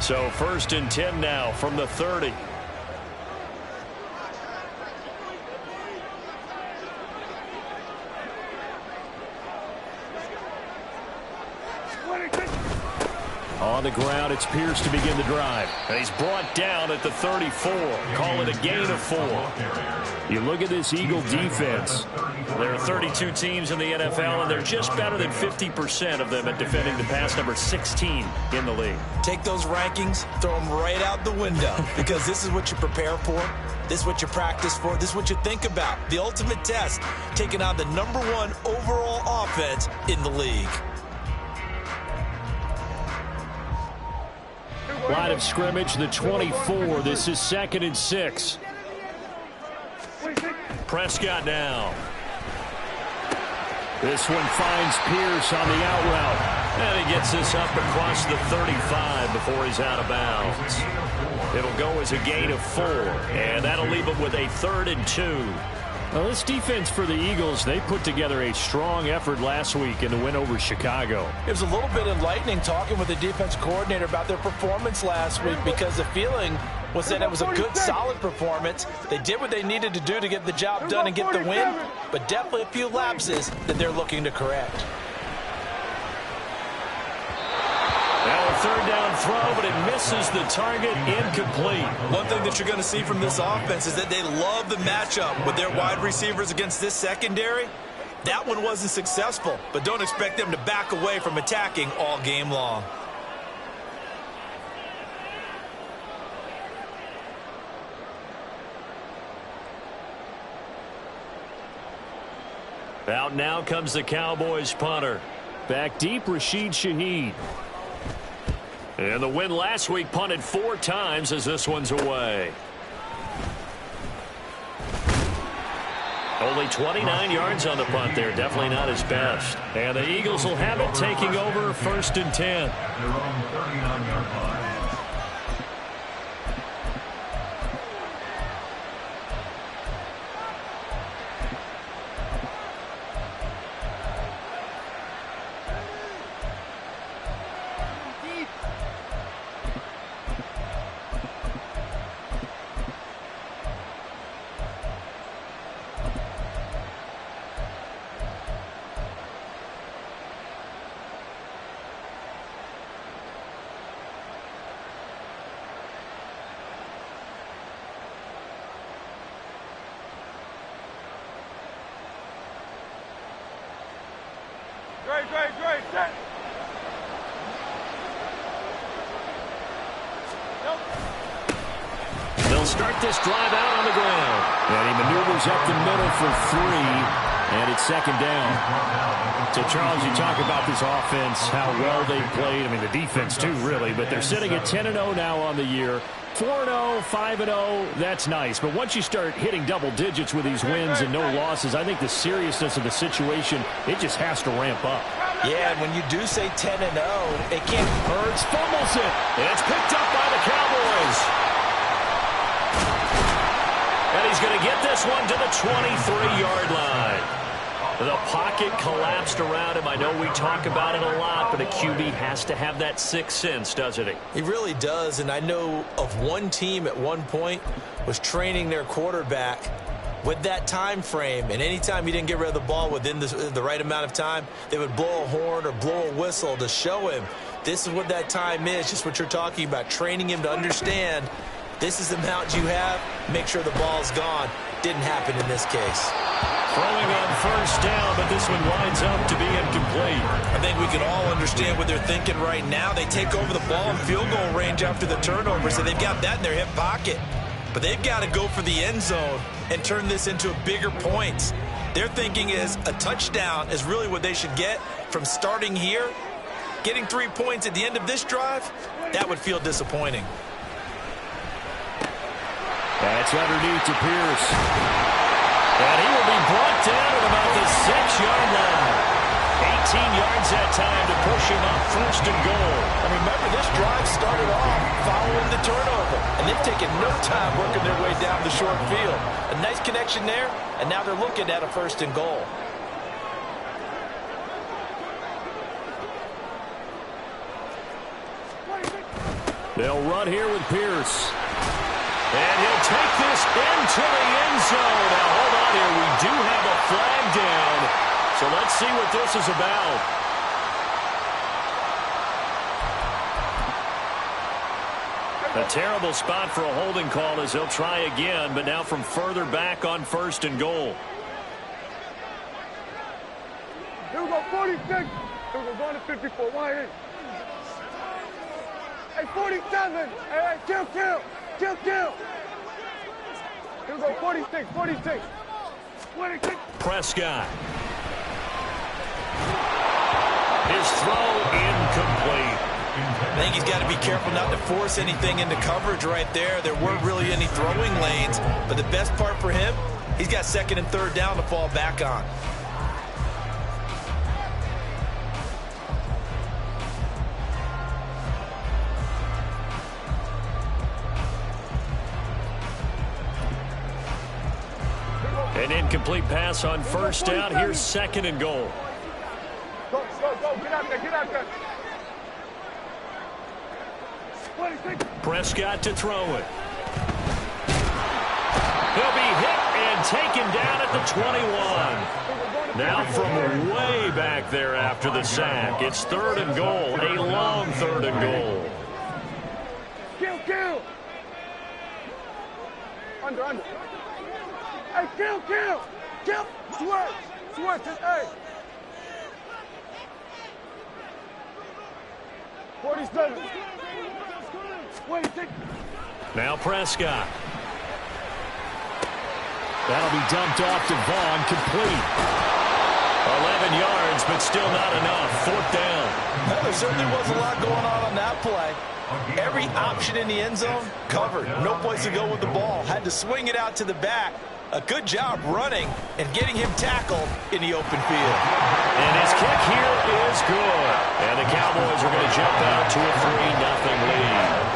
So 1st and 10 now from the 30. On the ground, it's Pierce to begin the drive. And he's brought down at the 34. Call it a gain of 4. You look at this Eagle defense. There are 32 teams in the NFL, and they're just better than 50% of them at defending the pass, number 16 in the league. Take those rankings, throw them right out the window, because this is what you prepare for. This is what you practice for. This is what you think about. The ultimate test, taking on the #1 overall offense in the league. Line of scrimmage, the 24. This is 2nd and 6. Prescott now. This one finds Pierce on the out route. And he gets this up across the 35 before he's out of bounds. It'll go as a gain of 4. And that'll leave him with a 3rd and 2. Well, this defense for the Eagles, they put together a strong effort last week in the win over Chicago. It was a little bit enlightening talking with the defense coordinator about their performance last week, because the feeling was that it was a good, solid performance. They did what they needed to do to get the job done and get the win, but definitely a few lapses that they're looking to correct. Now a 3rd down throw, but it misses the target, incomplete. One thing that you're going to see from this offense is that they love the matchup with their wide receivers against this secondary. That one wasn't successful, but don't expect them to back away from attacking all game long. Out now comes the Cowboys punter. Back deep, Rashid Shaheed. And the win last week punted 4 times as this one's away. Only 29 yards on the punt there. Definitely not his best. And the Eagles will have it, taking over 1st and 10. Set. They'll start this drive out on the ground. And he maneuvers up the middle for 3. And it's 2nd down. So, Charles, you talk about this offense, how well they played. I mean, the defense, too, really. But they're sitting at 10-0 now on the year. 4-0, 5-0, that's nice. But once you start hitting double digits with these wins and no losses, I think the seriousness of the situation, it just has to ramp up. Yeah, and when you do say 10-0, it can't. Hurts fumbles it. It's picked up by the Cowboys. And he's going to get this one to the 23-yard line. The pocket collapsed around him. I know we talk about it a lot, but a QB has to have that 6th sense, doesn't he? He really does, and I know of one team at one point was training their quarterback with that time frame, and anytime he didn't get rid of the ball within the right amount of time, they would blow a horn or blow a whistle to show him this is what that time is, just what you're talking about, training him to understand this is the amount you have, make sure the ball's gone. Didn't happen in this case. Throwing on 1st down, but this one winds up to be incomplete. I think we can all understand what they're thinking right now. They take over the ball in field goal range after the turnover, so they've got that in their hip pocket. But they've got to go for the end zone and turn this into bigger points. Their thinking is a touchdown is really what they should get from starting here. Getting 3 points at the end of this drive, that would feel disappointing. That's underneath to Pierce. And he will be brought down at about the 6-yard line. 18 yards that time to push him up 1st and goal. And remember, this drive started off following the turnover, and they've taken no time working their way down the short field. A nice connection there, and now they're looking at a 1st and goal. They'll run here with Pierce. And he'll take this into the end zone. Now, hold on here. We do have a flag down. So let's see what this is about. A terrible spot for a holding call as he'll try again, but now from further back on 1st and goal. Here we go, 46. Here we go, going to 54. Why here? Hey, 47. Hey, kill. Here we go, 46. 46. Prescott. His throw incomplete. I think he's got to be careful not to force anything into coverage right there. There weren't really any throwing lanes, but the best part for him, he's got 2nd and 3rd down to fall back on. An incomplete pass on 1st down. Here's 2nd and goal. Go. Get out there. Prescott to throw it. He'll be hit and taken down at the 21. Now from way back there after the sack, it's 3rd and goal, a long 3rd and goal. Kill. Under. Hey, kill. Switch. Hey. 47. 26. Now Prescott. That'll be dumped off to Vaughn, complete. 11 yards, but still not enough. 4th down. Well, there certainly was a lot going on that play. Every option in the end zone covered. No place to go with the ball. Had to swing it out to the back. A good job running and getting him tackled in the open field. And his kick here is good. And the Cowboys are going to jump out to a 3-0 lead.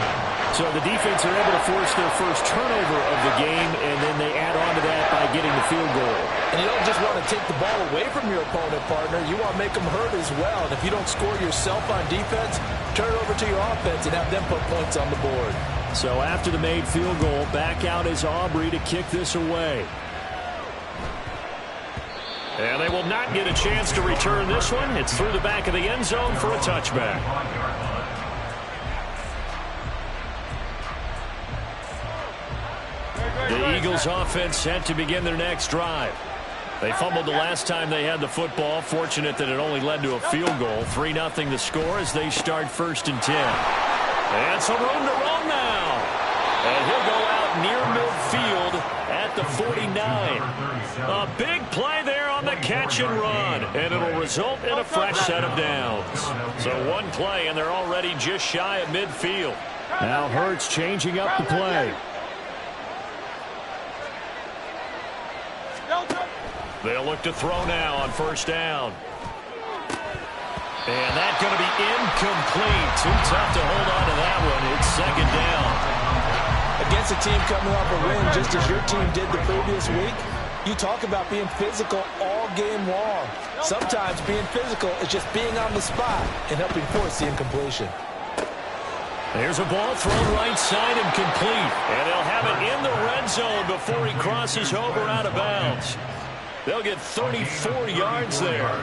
So the defense are able to force their first turnover of the game, and then they add on to that by getting the field goal. And you don't just want to take the ball away from your opponent, partner. You want to make them hurt as well. And if you don't score yourself on defense, turn it over to your offense and have them put points on the board. So after the made field goal, back out is Aubrey to kick this away. And they will not get a chance to return this one. It's through the back of the end zone for a touchback. The Eagles offense set to begin their next drive. They fumbled the last time they had the football. Fortunate that it only led to a field goal. 3-0 the score as they start 1st and 10. And some room to run now. And he'll go out near midfield at the 49. A big play there on the catch and run. And it'll result in a fresh set of downs. So one play and they're already just shy of midfield. Now Hurts changing up the play. They'll look to throw now on 1st down. And that's going to be incomplete. Too tough to hold on to that one. It's 2nd down. Against a team coming off a win just as your team did the previous week, you talk about being physical all game long. Sometimes being physical is just being on the spot and helping force the incompletion. There's a ball thrown right side and complete. And they'll have it in the red zone before he crosses over out of bounds. They'll get 34 yards there.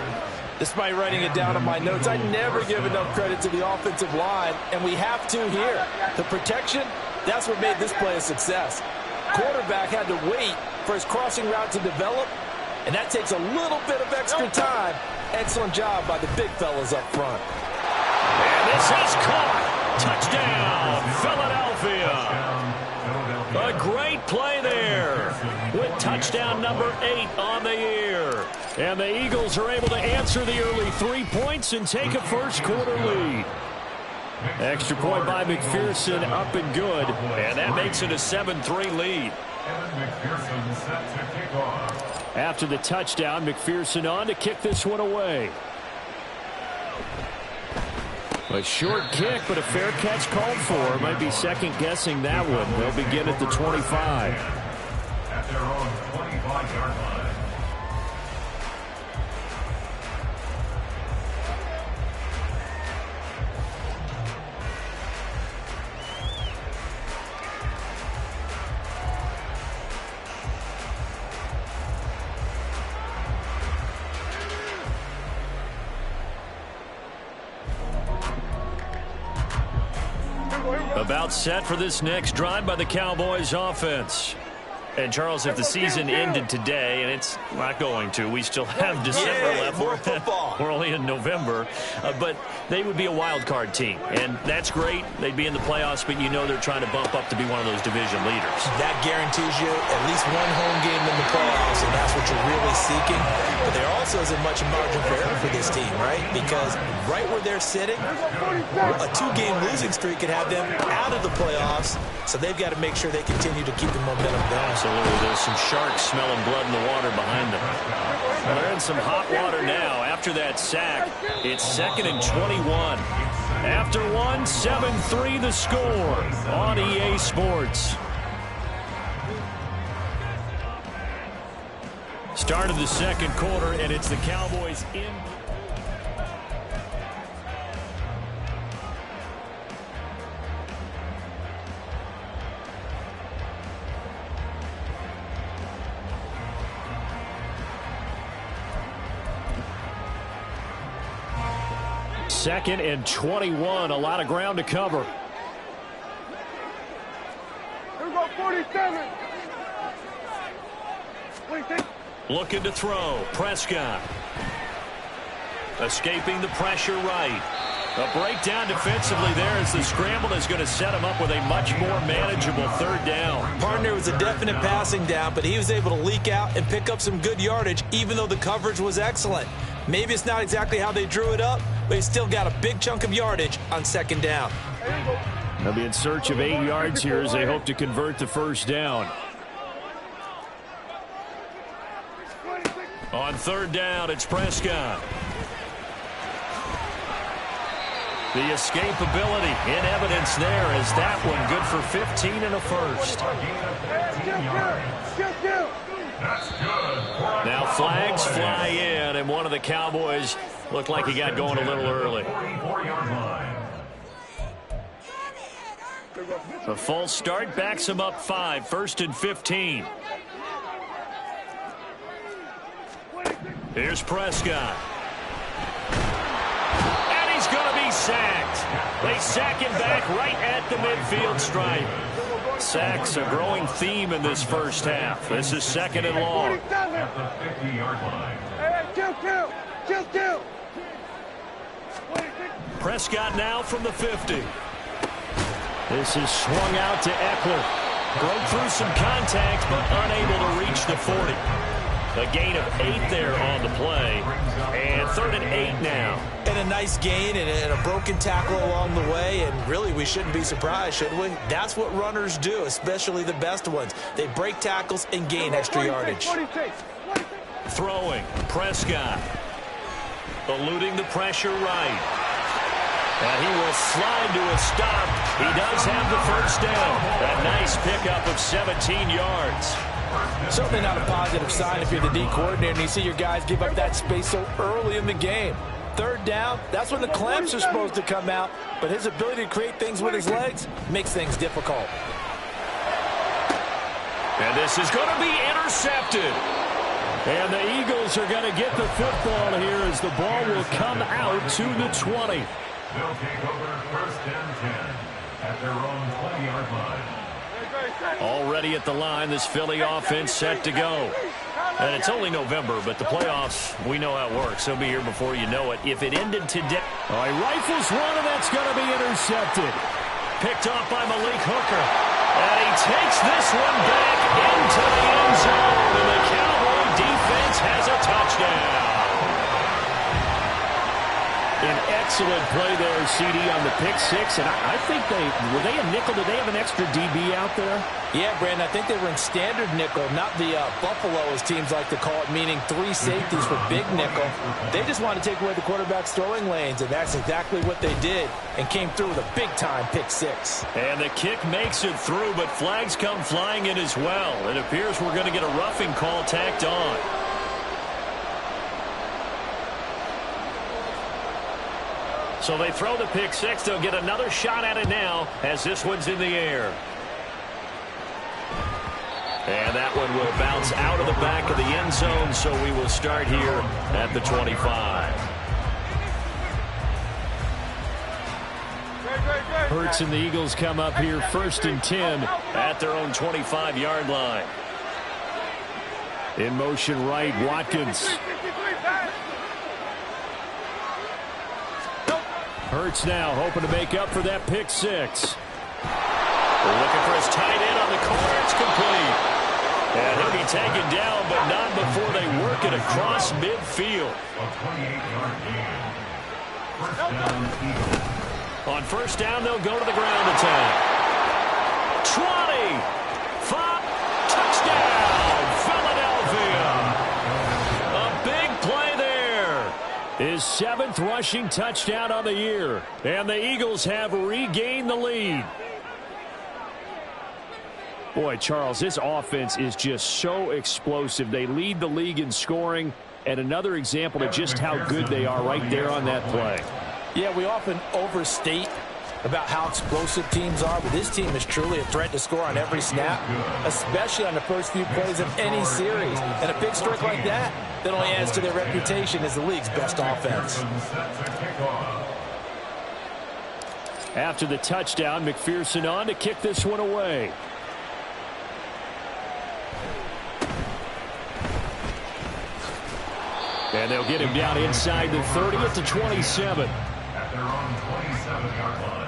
Despite writing it down in my notes, I never give enough credit to the offensive line, and we have to here. The protection, that's what made this play a success. Quarterback had to wait for his crossing route to develop, and that takes a little bit of extra time. Excellent job by the big fellas up front. And this is caught. Touchdown, Philadelphia. A great play there with touchdown number 8 on the year. And the Eagles are able to answer the early 3 points and take a first quarter lead. Extra point by McPherson up and good. And that makes it a 7-3 lead. After the touchdown, McPherson on to kick this one away. A short kick, but a fair catch called for. Might be second-guessing that one. They'll begin at the 25. At their own 25-yard line. About set for this next drive by the Cowboys offense. And, Charles, if the season ended today, and it's not going to, we still have December left. More football. We're only in November. But they would be a wild card team. And that's great. They'd be in the playoffs, but you know they're trying to bump up to be one of those division leaders. That guarantees you at least one home game in the playoffs, and that's what you're really seeking. But there also isn't much margin for error for this team, right? Because right where they're sitting, a 2-game losing streak could have them out of the playoffs. So they've got to make sure they continue to keep the momentum going. Absolutely. There's some sharks smelling blood in the water behind them. Well, they're in some hot water now. After that sack, it's 2nd and 21. After one, 7-3 the score on EA Sports. Start of the second quarter, and it's the Cowboys in. Second and 21, a lot of ground to cover. Here we go, 47. Looking to throw. Prescott. Escaping the pressure right. A breakdown defensively there as the scramble is going to set him up with a much more manageable 3rd down. Partner was a definite passing down, but he was able to leak out and pick up some good yardage, even though the coverage was excellent. Maybe it's not exactly how they drew it up, but he still got a big chunk of yardage on 2nd down. They'll be in search of 8 yards here as they hope to convert the 1st down. On 3rd down, it's Prescott. The escapability in evidence there as that one good for 15 and a 1st. Now flags fly in, and one of the Cowboys looked like he got going a little early. A false start backs him up 5, 1st and 15. Here's Prescott. And he's going to be sacked. They sack him back right at the midfield stripe. Sacks a growing theme in this first half. This is 2nd and long. Prescott now from the 50. This is swung out to Eckler. Broke through some contact, but unable to reach the 40. A gain of 8 there on the play. And 3rd and 8 now. And a nice gain and a broken tackle along the way. And really, we shouldn't be surprised, should we? That's what runners do, especially the best ones. They break tackles and gain extra yardage. Throwing. Prescott. Eluding the pressure right. And he will slide to a stop. He does have the 1st down. A nice pickup of 17 yards. Certainly not a positive sign if you're the D coordinator and you see your guys give up that space so early in the game. 3rd down, that's when the clamps are supposed to come out, but his ability to create things with his legs makes things difficult. And this is going to be intercepted. And the Eagles are going to get the football here as the ball will come out to the 20. They'll take over 1st and 10 at their own 20-yard line. Already at the line, this Philly offense set to go. And it's only November, but the playoffs, we know how it works. They'll be here before you know it. If it ended today, he rifles one, and that's going to be intercepted. Picked off by Malik Hooker. And he takes this one back into the end zone. And the Cowboy defense has a touchdown. An excellent play there, CD, on the pick 6. And I think were they a nickel? Did they have an extra DB out there? Yeah, Brandon, I think they were in standard nickel, not the Buffalo, as teams like to call it, meaning 3 safeties for big nickel. They just want to take away the quarterback's throwing lanes, and that's exactly what they did, and came through with a big-time pick 6. And the kick makes it through, but flags come flying in as well. It appears we're going to get a roughing call tacked on. So they throw the pick 6. They'll get another shot at it now as this one's in the air. And that one will bounce out of the back of the end zone, so we will start here at the 25. Great. Hurts and the Eagles come up here 1st and 10 at their own 25-yard line. In motion right, Watkins. Hurts now hoping to make up for that pick six. Looking for his tight end on the corner. It's complete. And he'll be taken down, but not before they work it across midfield. On 1st down, they'll go to the ground attack. 20. 5. Touchdown, Philadelphia. A big play there. His 7th rushing touchdown on the year. And the Eagles have regained the lead. Boy, Charles, this offense is just so explosive. They lead the league in scoring, and another example of just how good they are right there on that play. Yeah, we often overstate about how explosive teams are, but this team is truly a threat to score on every snap, especially on the first few plays of any series. And a big streak like that only adds to their reputation as the league's best offense. After the touchdown, McPherson on to kick this one away. And they'll get him down inside the 30 at the 27. At their own 27-yard line.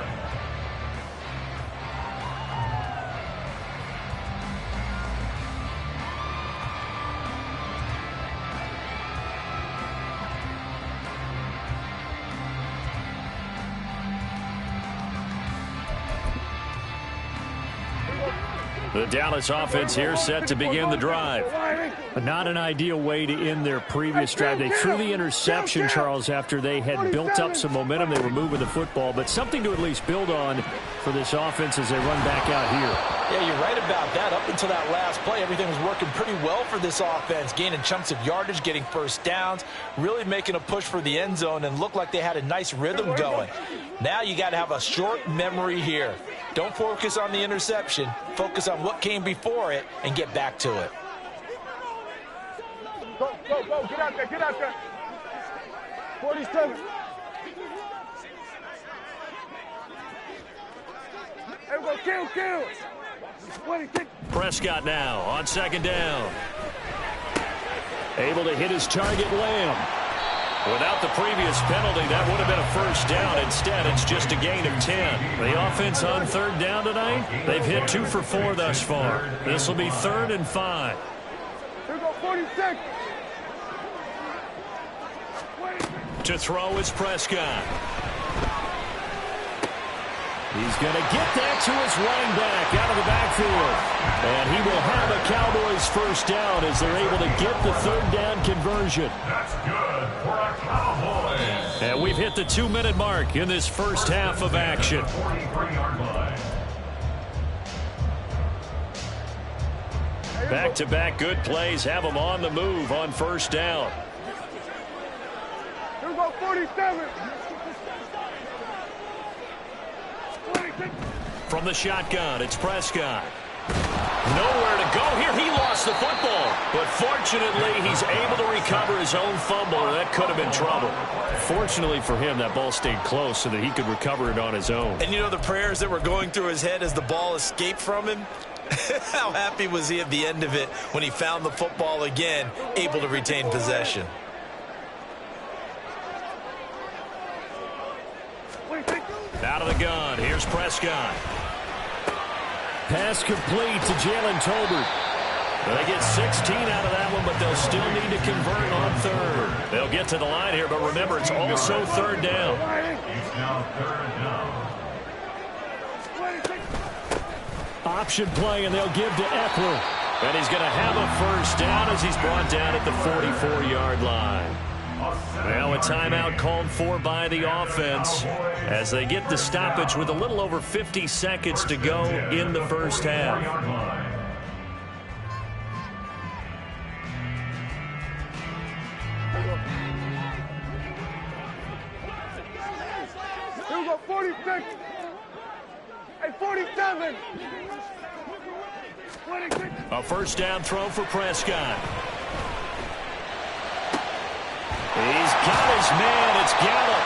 The Dallas offense here set to begin the drive. But not an ideal way to end their previous drive. They threw the interception, Charles, after they had built up some momentum. They were moving the football, but something to at least build on for this offense as they run back out here. Yeah, you're right about that. Up until that last play, everything was working pretty well for this offense, gaining chunks of yardage, getting first downs, really making a push for the end zone, and looked like they had a nice rhythm going. Now you got to have a short memory here. Don't focus on the interception. Focus on what came before it and get back to it. Go, go, go. Get out there. Get out there. 47. Hey, we go. Kill, kill. 26. Prescott now on 2nd down. Able to hit his target, Lamb. Without the previous penalty, that would have been a first down. Instead, it's just a gain of 10. The offense on 3rd down tonight, they've hit 2 for 4 thus far. This will be 3rd and 5. Here we go, 46. To throw is Prescott. He's going to get that to his running back out of the backfield. And he will have a Cowboys first down as they're able to get the 3rd down conversion. That's good for a Cowboys. And we've hit the 2-minute mark in this first half of action. 43-yard line. Back-to-back good plays have them on the move on 1st down. Here we go, 47. From the shotgun, it's Prescott. Nowhere to go here. He lost the football. But fortunately, he's able to recover his own fumble, or that could have been trouble. Fortunately for him, that ball stayed close so that he could recover it on his own. And you know the prayers that were going through his head as the ball escaped from him? How happy was he at the end of it when he found the football again, able to retain possession? Out of the gun, here's Prescott. Pass complete to Jalen Tolbert. They get 16 out of that one, but they'll still need to convert on 3rd. They'll get to the line here, but remember, it's also 3rd down. It's now 3rd down. Option play, and they'll give to Eckler. And he's going to have a first down as he's brought down at the 44-yard line. Now a timeout called for by the offense as they get the stoppage with a little over 50 seconds to go in the first half. Here we go, 46. Hey, 47. 26. A first down throw for Prescott. He's got his man. It's Gallup.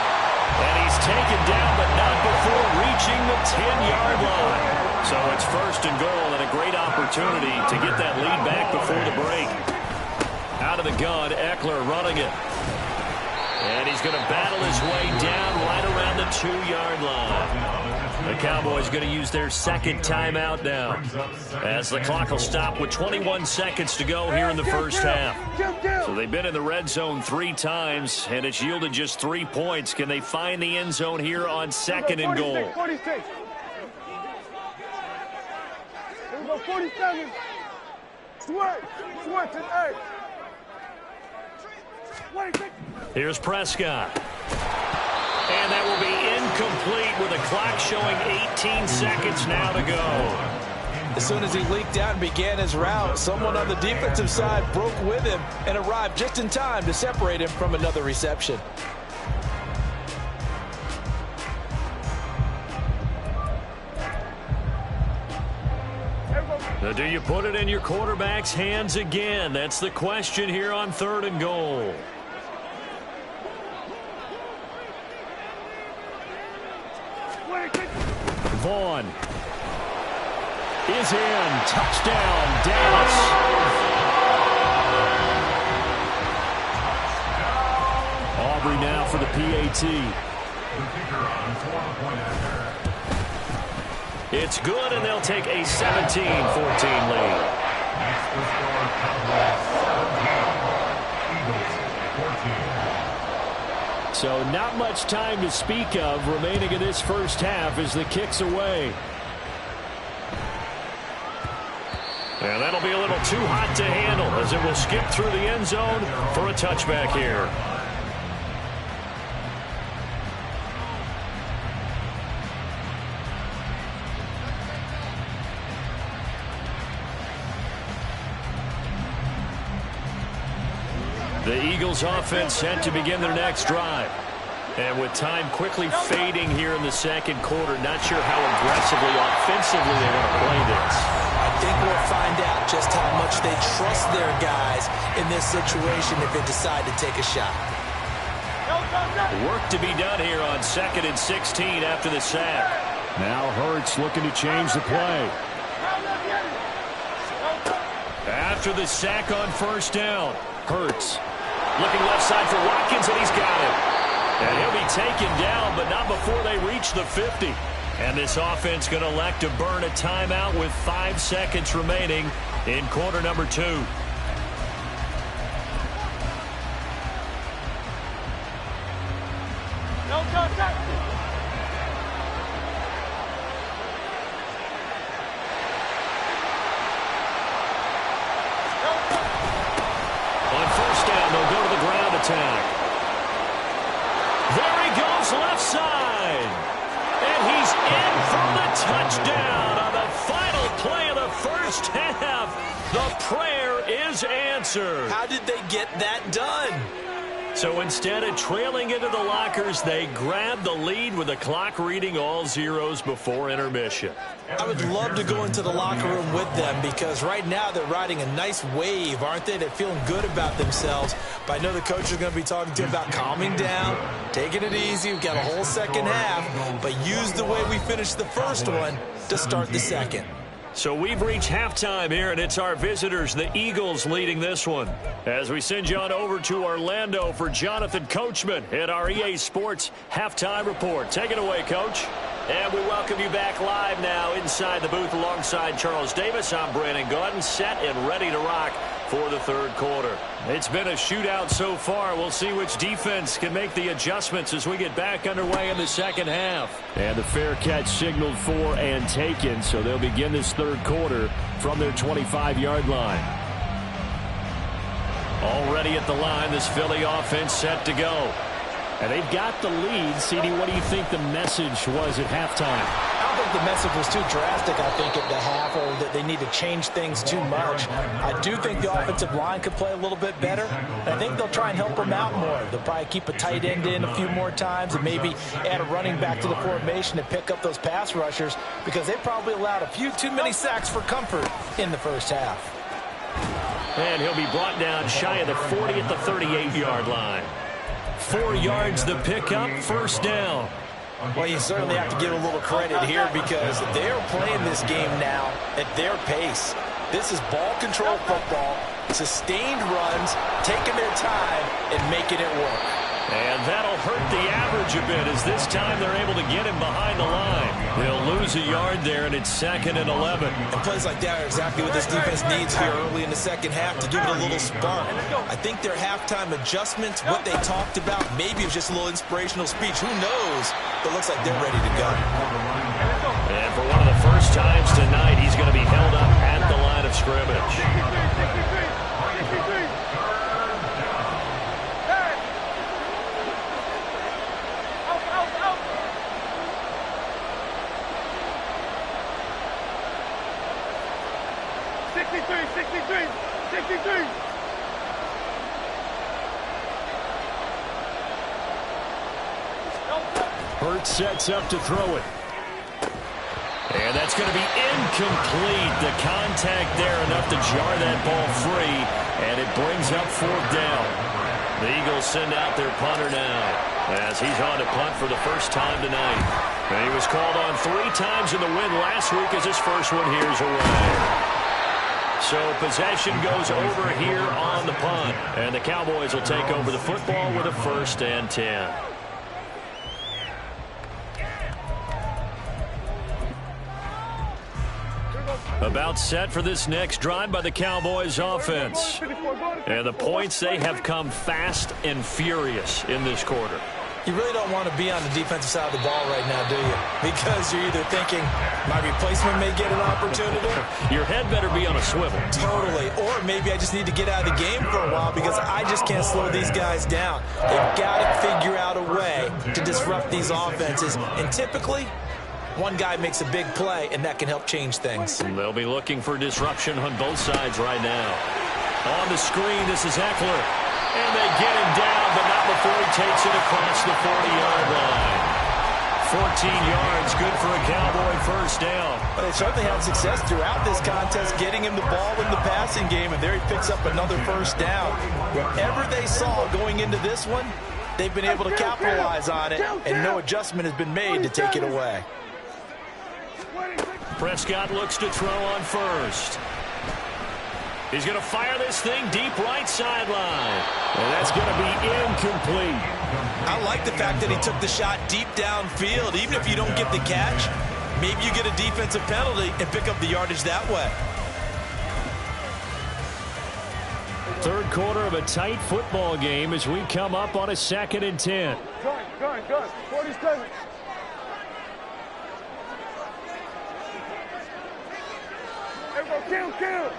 And he's taken down, but not before reaching the 10-yard line. So it's first and goal and a great opportunity to get that lead back before the break. Out of the gun, Eckler running it. And he's going to battle his way down right around the 2-yard line. The Cowboys going to use their second timeout now, as the clock will stop with 21 seconds to go here in the first half. So they've been in the red zone 3 times, and it's yielded just 3 points. Can they find the end zone here on second and goal? 46. Here we go, 47. Switch and 8. Here's Prescott. And that will be incomplete with the clock showing 18 seconds now to go. As soon as he leaked out and began his route, someone on the defensive side broke with him and arrived just in time to separate him from another reception. Now, do you put it in your quarterback's hands again? That's the question here on third and goal. Vaughn is in. Touchdown, Dallas. Aubrey now for the PAT. It's good, and they'll take a 17-14 lead. So not much time to speak of remaining in this first half as the kick's away. And that'll be a little too hot to handle as it will skip through the end zone for a touchback here. The Eagles offense set to begin their next drive. And with time quickly fading here in the second quarter, not sure how aggressively, offensively they want to play this. I think we'll find out just how much they trust their guys in this situation if they decide to take a shot. Work to be done here on 2nd and 16 after the sack. Now Hurts looking to change the play. After the sack on first down, Hurts looking left side for Watkins, and he's got it. And he'll be taken down, but not before they reach the 50. And this offense going to elect to burn a timeout with 5 seconds remaining in quarter number 2. On first down, they'll go to the ground attack. There he goes, left side. And he's in for the touchdown on the final play of the first half. The prayer is answered. How did they get that done? So instead of trailing into the lockers, they grab the lead with the clock reading all zeros before intermission. I would love to go into the locker room with them because right now they're riding a nice wave, aren't they? They're feeling good about themselves. But I know the coach is going to be talking to them about calming down, taking it easy. We've got a whole second half, but use the way we finished the first one to start the second. So we've reached halftime here, and it's our visitors, the Eagles, leading this one. As we send you on over to Orlando for Jonathan Coachman at our EA Sports Halftime Report. Take it away, Coach. And we welcome you back live now inside the booth alongside Charles Davis. I'm Brandon Gaudin, set and ready to rock for the third quarter. It's been a shootout so far. We'll see which defense can make the adjustments as we get back underway in the second half. And the fair catch signaled for and taken, so they'll begin this third quarter from their 25-yard line. Already at the line, this Philly offense set to go. And they've got the lead. CD, what do you think the message was at halftime? I don't think the message was too drastic, I think, at the half, or that they need to change things too much. I do think the offensive line could play a little bit better. I think they'll try and help them out more. They'll probably keep a tight end in a few more times and maybe add a running back to the formation to pick up those pass rushers because they probably allowed a few too many sacks for comfort in the first half. And he'll be brought down shy of the 40 at the 38-yard line. 4 yards the pickup, first down. Well, you certainly have to give a little credit here because they're playing this game now at their pace. This is ball control football, sustained runs, taking their time and making it work. And that'll hurt the average a bit as this time they're able to get him behind the line. They'll lose a yard there, and it's 2nd and 11. And plays like that are exactly what this defense needs here early in the second half to give it a little spark. I think their halftime adjustments, what they talked about, maybe it was just a little inspirational speech. Who knows? But it looks like they're ready to go. And for one of the first times tonight, he's going to be held up at the line of scrimmage. 63. Hurt sets up to throw it. And that's going to be incomplete. The contact there enough to jar that ball free, and it brings up 4th down. The Eagles send out their punter now as he's on to punt for the first time tonight. And he was called on 3 times in the win last week as his first one here's away. So possession goes over here on the punt, and the Cowboys will take over the football with a 1st and 10. About set for this next drive by the Cowboys offense. And the points, they have come fast and furious in this quarter. You really don't want to be on the defensive side of the ball right now, do you? Because you're either thinking, my replacement may get an opportunity. Your head better be on a swivel. Totally. Or maybe I just need to get out of the game for a while because I just can't slow these guys down. They've got to figure out a way to disrupt these offenses. And typically, one guy makes a big play, and that can help change things. And they'll be looking for disruption on both sides right now. On the screen, this is Eckler. And they get him down, but not before he takes it across the 40-yard line. 14 yards, good for a Cowboy first down. But they certainly had success throughout this contest, getting him the ball in the passing game, and there he picks up another first down. Whatever they saw going into this one, they've been able to capitalize on it, and no adjustment has been made to take it away. Prescott looks to throw on first. He's going to fire this thing deep right sideline. And that's going to be incomplete. I like the fact that he took the shot deep downfield. Even if you don't get the catch, maybe you get a defensive penalty and pick up the yardage that way. Third quarter of a tight football game as we come up on a 2nd and 10. Gun. 47. Kill.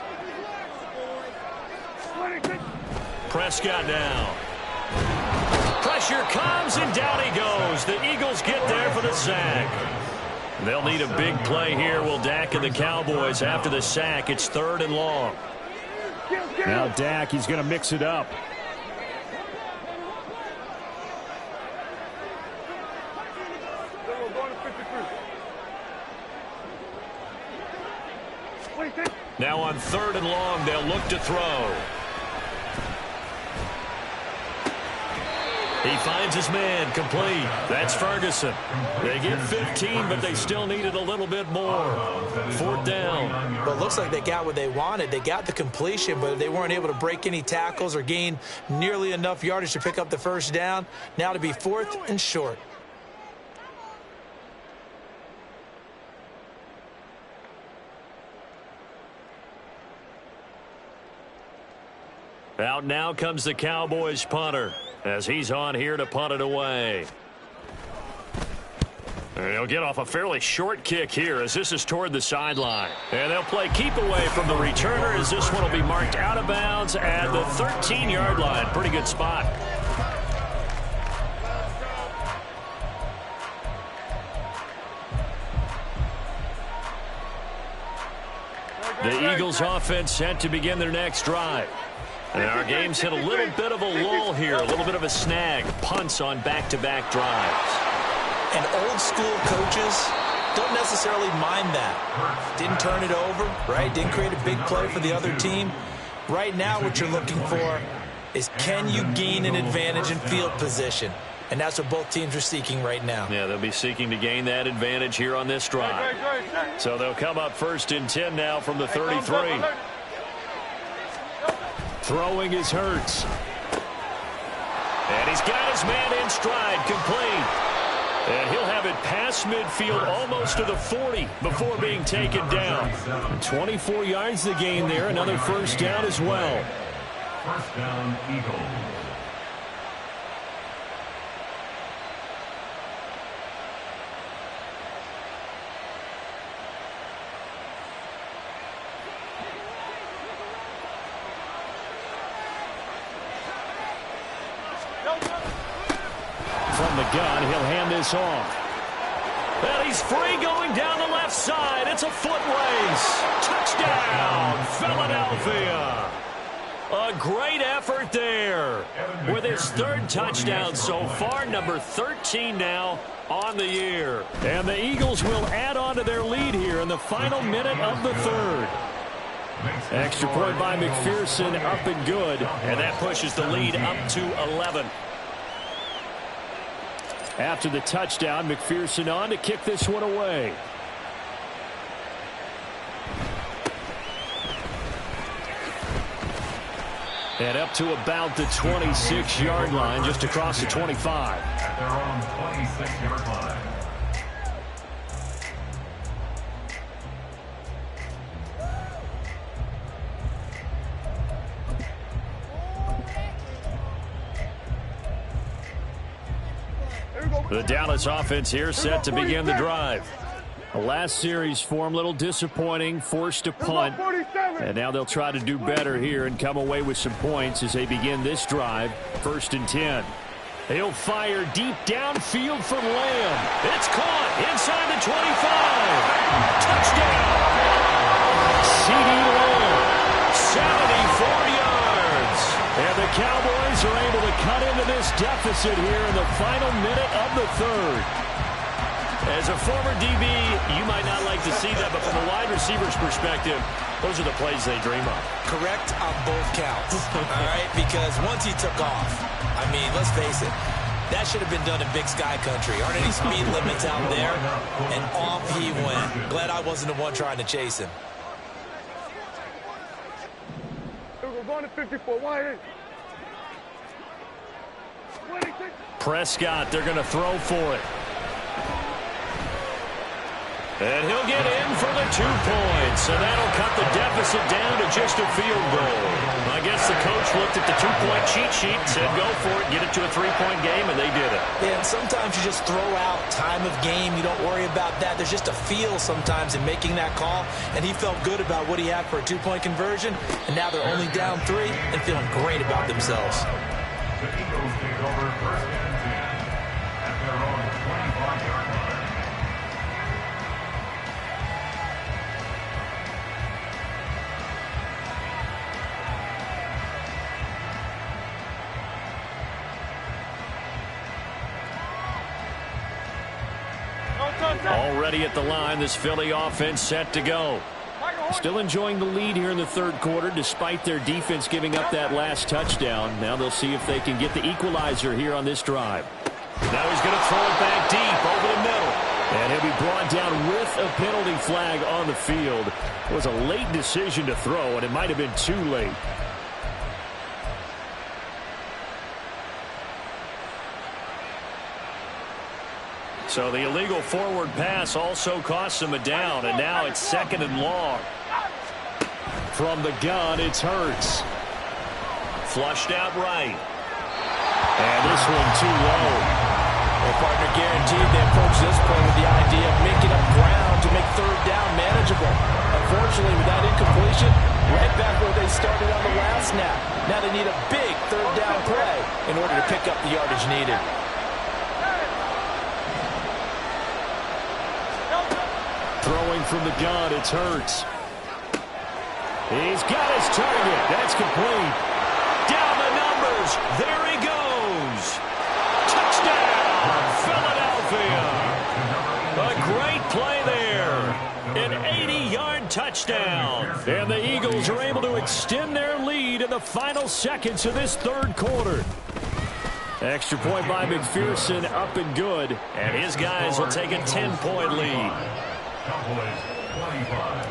Prescott now. Pressure comes, and down he goes. The Eagles get there for the sack. They'll need a big play here, will Dak and the Cowboys after the sack. It's 3rd and long. Now Dak, he's going to mix it up. Now on 3rd and long, they'll look to throw. He finds his man, complete. That's Ferguson. They get 15, but they still needed a little bit more. 4th down. Well, it looks like they got what they wanted. They got the completion, but they weren't able to break any tackles or gain nearly enough yardage to pick up the first down. Now to be 4th and short. Out now comes the Cowboys punter as he's on here to punt it away. And he'll get off a fairly short kick here as this is toward the sideline. And they'll play keep away from the returner as this one will be marked out of bounds at the 13-yard line. Pretty good spot. The Eagles offense set to begin their next drive. And our game's hit a little bit of a lull here, a little bit of a snag. Punts on back-to-back drives. And old school coaches don't necessarily mind that. Didn't turn it over, right? Didn't create a big play for the other team. Right now what you're looking for is can you gain an advantage in field position? and that's what both teams are seeking right now. Yeah, they'll be seeking to gain that advantage here on this drive. So they'll come up 1st and 10 now from the 33. Throwing is Hurts. And he's got his man in stride, complete. And he'll have it past midfield almost to the 40 before being taken down. 24 yards the gain there, another first down as well. First down, Eagles. From the gun, he'll hand this off. And he's free going down the left side. It's a foot race. Touchdown, Philadelphia. A great effort there. With his 3rd touchdown so far, number 13 now on the year. And the Eagles will add on to their lead here in the final minute of the 3rd. Extra point by McPherson, up and good. And that pushes the lead up to 11. After the touchdown, McPherson on to kick this one away. And up to about the 26-yard line, just across the 25. At their own 26-yard line. The Dallas offense here set to begin the drive. The last series for him, a little disappointing, forced to punt. And now they'll try to do better here and come away with some points as they begin this drive. 1st and 10. He'll fire deep downfield from Lamb. It's caught inside the 25. Touchdown. C.D. Lamb, 74 yards. And the Cowboys are able to cut into this deficit here in the final minute of the 3rd. As a former DB, you might not like to see that, but from a wide receiver's perspective, those are the plays they dream of. Correct on both counts, all right? Because once he took off, I mean, let's face it, that should have been done in Big Sky Country. Aren't any speed limits out there? And off he went. Glad I wasn't the one trying to chase him. We're going to 54. Why? Prescott, they're going to throw for it. And he'll get in for the 2 points. So that'll cut the deficit down to just a field goal. I guess the coach looked at the 2-point cheat sheet and said, go for it, get it to a 3-point game, and they did it. Yeah, and sometimes you just throw out time of game. You don't worry about that. There's just a feel sometimes in making that call. And he felt good about what he had for a 2-point conversion. And now they're only down 3 and feeling great about themselves. The Eagles take over 1st and 10 at their own 25-yard line. Already at the line, this Philly offense set to go. Still enjoying the lead here in the 3rd quarter, despite their defense giving up that last touchdown. Now they'll see if they can get the equalizer here on this drive. Now he's going to throw it back deep over the middle. And he'll be brought down with a penalty flag on the field. It was a late decision to throw, and it might have been too late. So the illegal forward pass also costs him a down, and now it's 2nd and long. From the gun, it's Hurts. Flushed out right. And this one too low. Well, partner, guaranteed they approach this play with the idea of making up ground to make 3rd down manageable. Unfortunately, with that incompletion, right back where they started on the last snap. Now they need a big 3rd down play in order to pick up the yardage needed. Throwing from the gun, it's Hurts. He's got his target. That's complete. Down the numbers. There he goes. Touchdown, Philadelphia. A great play there. An 80-yard touchdown. And the Eagles are able to extend their lead in the final seconds of this 3rd quarter. Extra point by McPherson, up and good. And his guys will take a 10-point lead. Cowboys 25.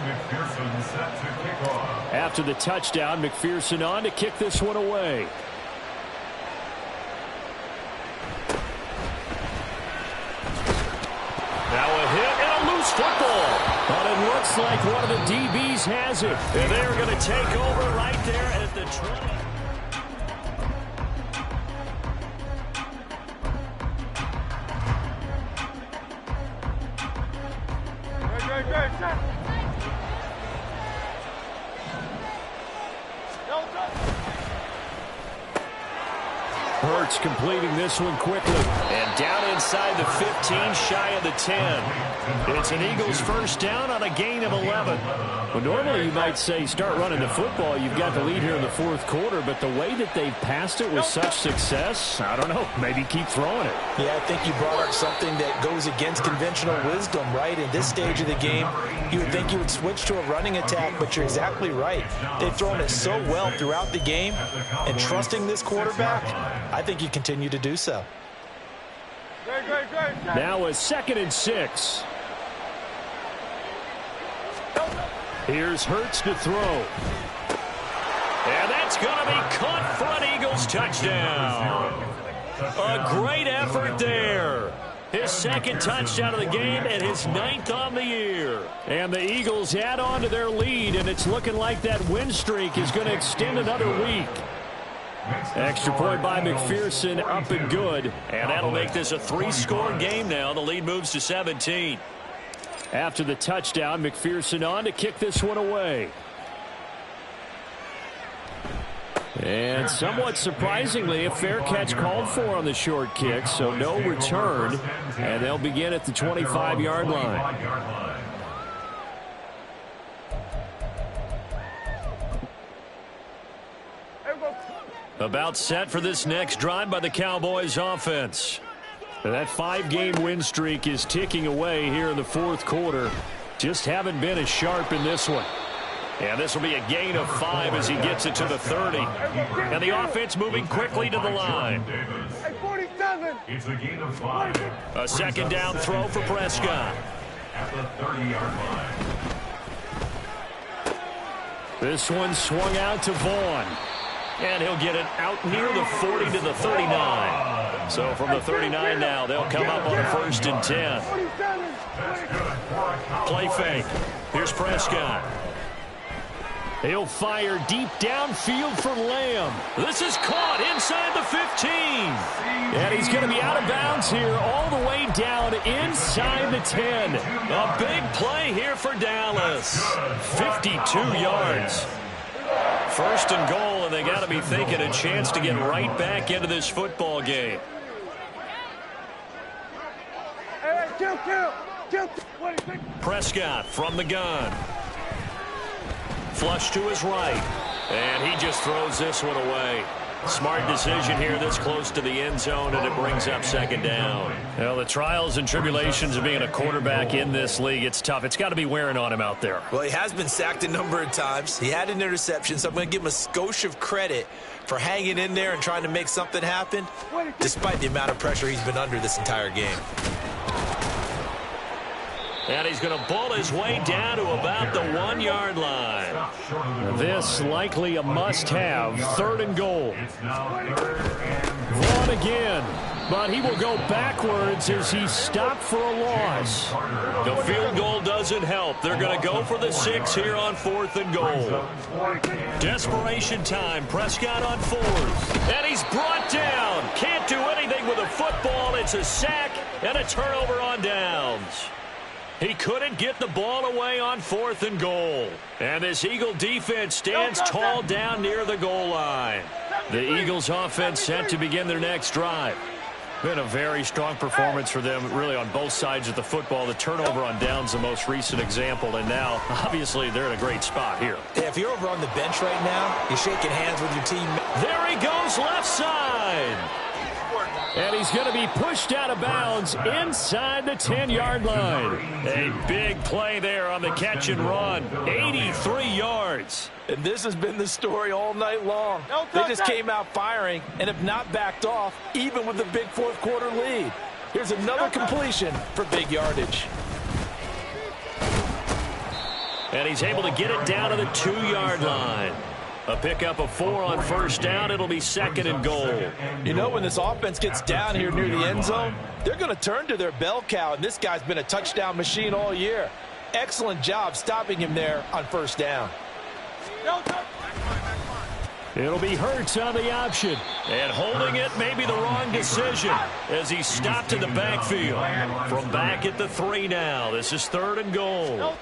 McPherson set to kick off. After the touchdown, McPherson on to kick this one away. Now a hit and a loose football. But it looks like one of the DBs has it. And they're going to take over right there at the 20. Hurts completing this one quickly. And down inside the 15, shy of the 10. It's an Eagles first down on a gain of 11. Well, normally you might say start running the football. You've got the lead here in the fourth quarter, but the way that they've passed it with such success, I don't know, maybe keep throwing it. Yeah, I think you brought up something that goes against conventional wisdom, right? In this stage of the game, you would think you would switch to a running attack, but you're exactly right. They've thrown it so well throughout the game, and trusting this quarterback, I think you continue to do so. Now a 2nd and 6. Here's Hurts to throw. And that's going to be caught for an Eagles touchdown. A great effort there. His 2nd touchdown of the game and his 9th on the year. And the Eagles add on to their lead, and it's looking like that win streak is going to extend another week. Extra point by McPherson, up and good. And that'll make this a 3-score game now. The lead moves to 17. After the touchdown, McPherson on to kick this one away. And somewhat surprisingly, a fair catch called for on the short kick, so no return. And they'll begin at the 25-yard line. About set for this next drive by the Cowboys offense. That 5-game win streak is ticking away here in the fourth quarter. Just haven't been as sharp in this one. And this will be a gain of 5 as he gets it to the 30. And the offense moving quickly to the line. It's a gain of 5. A 2nd down throw for Prescott. At the 30-yard line. This one swung out to Vaughn. And he'll get it out near the 40 to the 39. So from the 39 now, they'll come up on a 1st and 10. Play fake. Here's Prescott. He'll fire deep downfield for Lamb. This is caught inside the 15. And he's going to be out of bounds here all the way down inside the 10. A big play here for Dallas. 52 yards. 1st and goal, and they got to be thinking a chance to get right back into this football game. Prescott from the gun. Flush to his right. And he just throws this one away. Smart decision here this close to the end zone, and it brings up 2nd down. Well, the trials and tribulations of being a quarterback in this league, it's tough. It's got to be wearing on him out there. Well, he has been sacked a number of times. He had an interception, so I'm going to give him a skosh of credit for hanging in there and trying to make something happen, despite the amount of pressure he's been under this entire game. And he's going to ball his way down to about the 1-yard line. This likely a must-have. 3rd and goal. Vaughn again. But he will go backwards as he's stopped for a loss. The field goal doesn't help. They're going to go for the 6 here on 4th and goal. Desperation time. Prescott on 4th. And he's brought down. Can't do anything with a football. It's a sack and a turnover on downs. He couldn't get the ball away on 4th and goal. And this Eagle defense stands tall down near the goal line. The Eagles offense set to begin their next drive. Been a very strong performance for them, really, on both sides of the football. The turnover on downs, the most recent example, and now, obviously, they're in a great spot here. Yeah, if you're over on the bench right now, you're shaking hands with your team. There he goes, left side. And he's going to be pushed out of bounds inside the 10-yard line. A big play there on the catch and run. 83 yards. And this has been the story all night long. They just came out firing and have not backed off, even with the big fourth-quarter lead. Here's another completion for big yardage. And he's able to get it down to the 2-yard line. A pickup of 4 on first down. It'll be 2nd and goal. You know, when this offense gets down here near the end zone, they're going to turn to their bell cow, and this guy's been a touchdown machine all year. Excellent job stopping him there on first down. It'll be Hurts on the option. And holding it may be the wrong decision as he stopped in the backfield. From back at the 3 now. This is 3rd and goal.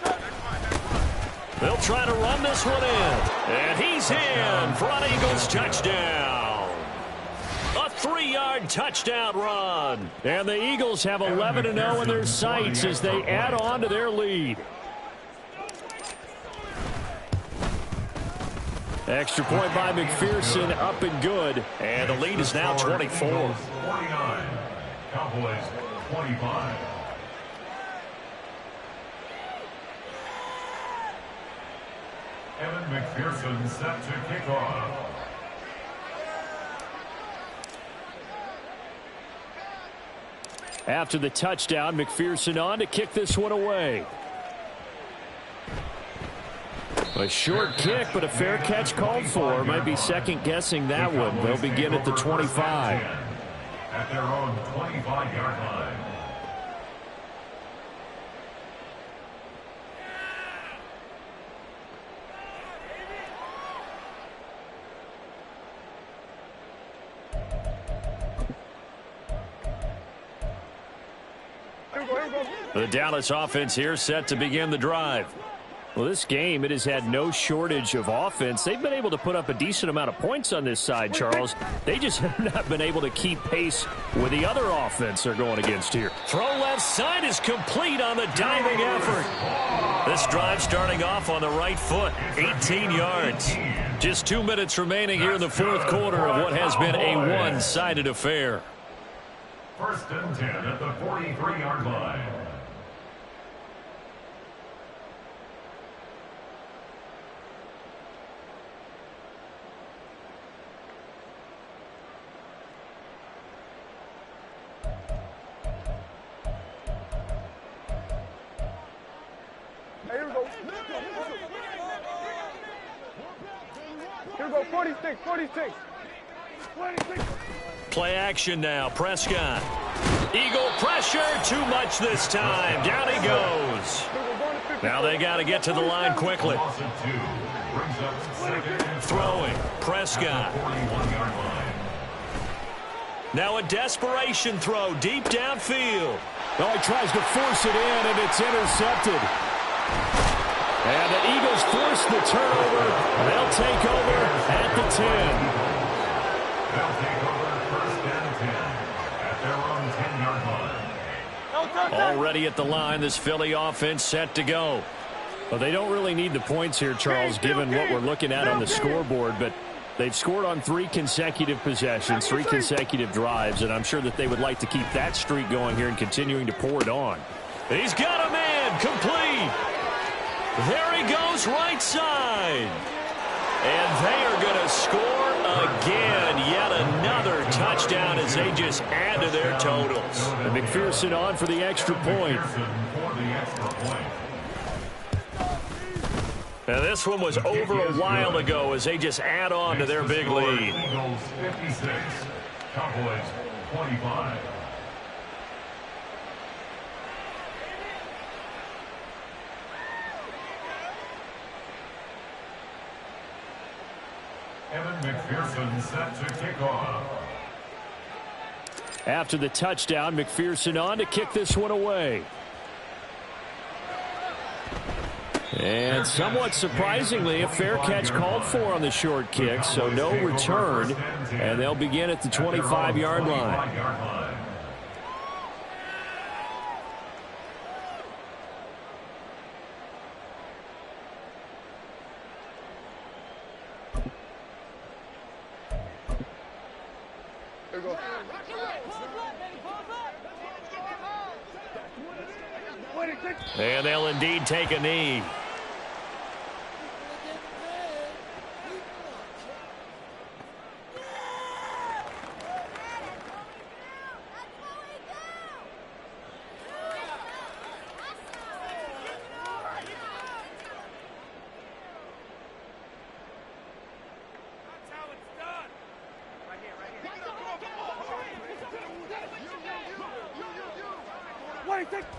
They'll try to run this one in. And he's in for an Eagles touchdown. A 3-yard touchdown run. And the Eagles have 11-0 in their sights as they add on to their lead. Extra point by McPherson, up and good. And the lead is now 24. 49. Cowboys 25. Evan McPherson set to kick off. After the touchdown, McPherson on to kick this one away. A short kick, but a fair catch called for. Might be second-guessing that one. They'll begin at the 25. At their own 25-yard line. The Dallas offense here set to begin the drive. Well, this game, it has had no shortage of offense. They've been able to put up a decent amount of points on this side, Charles. They just have not been able to keep pace with the other offense they're going against here. Throw left side is complete on the diving effort. This drive starting off on the right foot, 18 yards. Just 2 minutes remaining here in the fourth quarter of what has been a one-sided affair. 1st and 10 at the 43-yard line. Here we go. Here we go. 46, 46. 26. Play action now. Prescott. Eagle pressure. Too much this time. Down he goes. Now they got to get to the line quickly. Throwing. Prescott. Now a desperation throw deep downfield. Oh, he tries to force it in, and it's intercepted. And the Eagles force the turnover. They'll take over at the 10. They'll take over 1st and 10 at their own 10-yard line. Already at the line, this Philly offense set to go. Well, they don't really need the points here, Charles, given what we're looking at on the scoreboard, but they've scored on 3 consecutive possessions, 3 consecutive drives, and I'm sure that they would like to keep that streak going here and continuing to pour it on. He's got a man, complete. There he goes, right side. And they are going to score again. Yet another touchdown as they just add to their totals. And McPherson on for the extra point. Now this one was over a while ago as they just add on to their big lead. Eagles 56, Cowboys 25. Evan McPherson set to kick off. After the touchdown, McPherson on to kick this one away. And somewhat surprisingly, a fair catch called for on the short kick, so no return, and they'll begin at the 25-yard line. Here we go. And they'll indeed take a knee.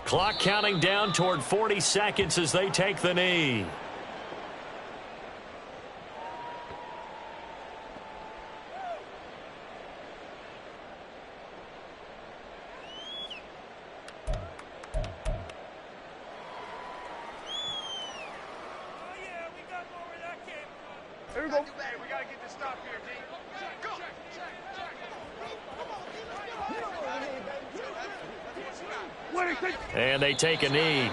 Clock counting down toward 40 seconds as they take the knee. Here we go. Hey, we gotta get this stop here, D. Go. And they take a knee.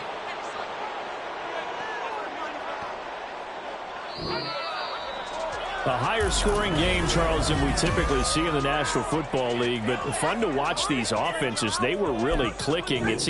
A higher scoring game, Charles, than we typically see in the National Football League, but fun to watch these offenses. They were really clicking. It's